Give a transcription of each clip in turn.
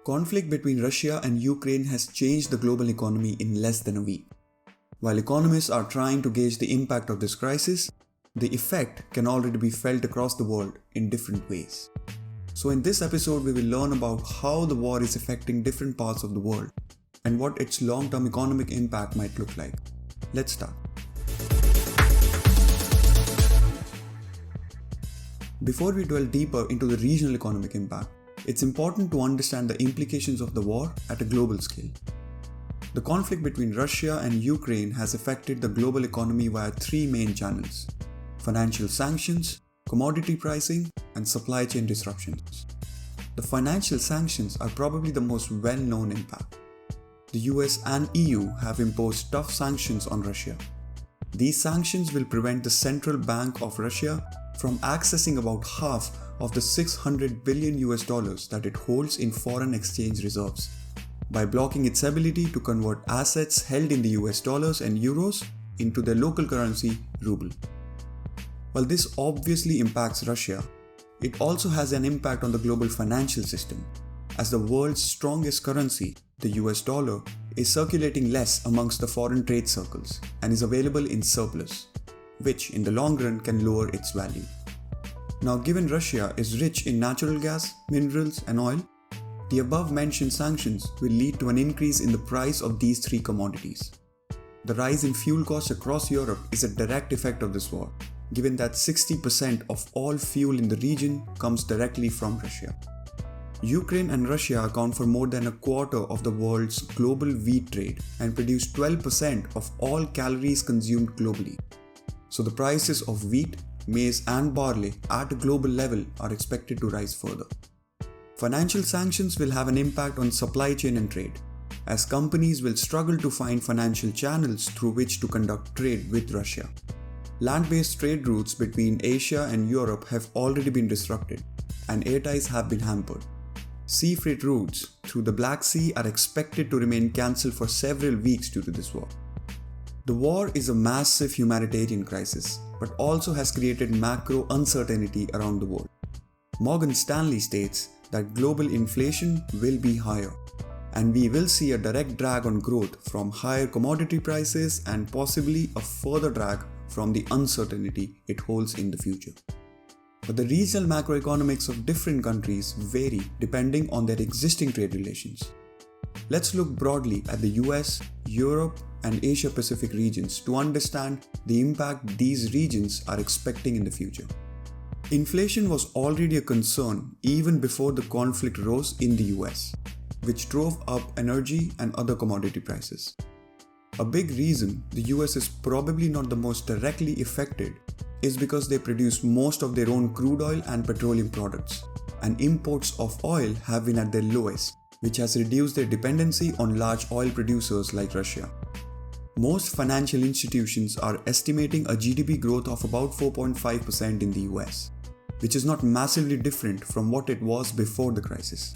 Conflict between Russia and Ukraine has changed the global economy in less than a week. While economists are trying to gauge the impact of this crisis, the effect can already be felt across the world in different ways. So in this episode, we will learn about how the war is affecting different parts of the world and what its long-term economic impact might look like. Let's start. Before we dwell deeper into the regional economic impact, it's important to understand the implications of the war at a global scale. The conflict between Russia and Ukraine has affected the global economy via three main channels: financial sanctions, commodity pricing, and supply chain disruptions. The financial sanctions are probably the most well-known impact. The US and EU have imposed tough sanctions on Russia. These sanctions will prevent the central bank of Russia from accessing about half of the $600 billion that it holds in foreign exchange reserves, by blocking its ability to convert assets held in the US dollars and euros into their local currency, ruble. While this obviously impacts Russia, it also has an impact on the global financial system, as the world's strongest currency, the US dollar, is circulating less amongst the foreign trade circles and is available in surplus, which in the long run can lower its value. Now, given Russia is rich in natural gas, minerals, and oil, the above-mentioned sanctions will lead to an increase in the price of these three commodities. The rise in fuel costs across Europe is a direct effect of this war, given that 60% of all fuel in the region comes directly from Russia. Ukraine and Russia account for more than a quarter of the world's global wheat trade and produce 12% of all calories consumed globally. So the prices of wheat, maize, and barley at a global level are expected to rise further. Financial sanctions will have an impact on supply chain and trade, as companies will struggle to find financial channels through which to conduct trade with Russia. Land-based trade routes between Asia and Europe have already been disrupted, and air ties have been hampered. Sea freight routes through the Black Sea are expected to remain cancelled for several weeks due to this war. The war is a massive humanitarian crisis, but also has created macro uncertainty around the world. Morgan Stanley states that global inflation will be higher, and we will see a direct drag on growth from higher commodity prices and possibly a further drag from the uncertainty it holds in the future. But the regional macroeconomics of different countries vary depending on their existing trade relations. Let's look broadly at the US, Europe, and Asia Pacific regions to understand the impact these regions are expecting in the future. Inflation was already a concern even before the conflict rose in the US, which drove up energy and other commodity prices. A big reason the US is probably not the most directly affected is because they produce most of their own crude oil and petroleum products, and imports of oil have been at their lowest, which has reduced their dependency on large oil producers like Russia. Most financial institutions are estimating a GDP growth of about 4.5% in the US, which is not massively different from what it was before the crisis.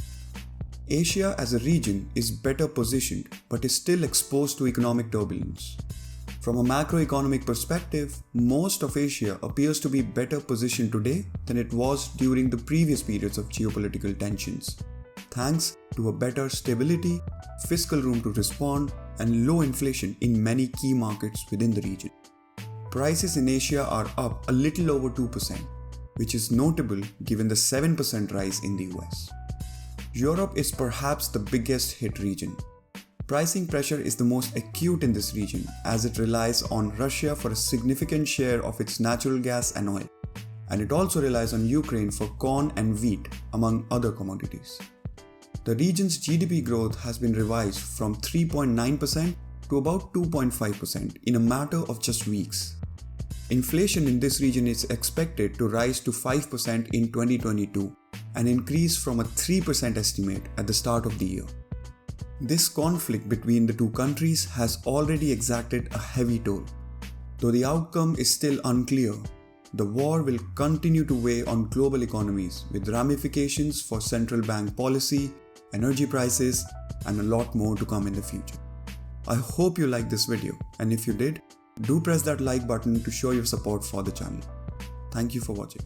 Asia as a region is better positioned but is still exposed to economic turbulence. From a macroeconomic perspective, most of Asia appears to be better positioned today than it was during the previous periods of geopolitical tensions, thanks to a better stability, fiscal room to respond, and low inflation in many key markets within the region. Prices in Asia are up a little over 2%, which is notable given the 7% rise in the US. Europe is perhaps the biggest hit region. Pricing pressure is the most acute in this region as it relies on Russia for a significant share of its natural gas and oil, and it also relies on Ukraine for corn and wheat, among other commodities. The region's GDP growth has been revised from 3.9% to about 2.5% in a matter of just weeks. Inflation in this region is expected to rise to 5% in 2022, an increase from a 3% estimate at the start of the year. This conflict between the two countries has already exacted a heavy toll. Though the outcome is still unclear, the war will continue to weigh on global economies with ramifications for central bank policy, energy prices, and a lot more to come in the future. I hope you liked this video, and if you did, do press that like button to show your support for the channel. Thank you for watching.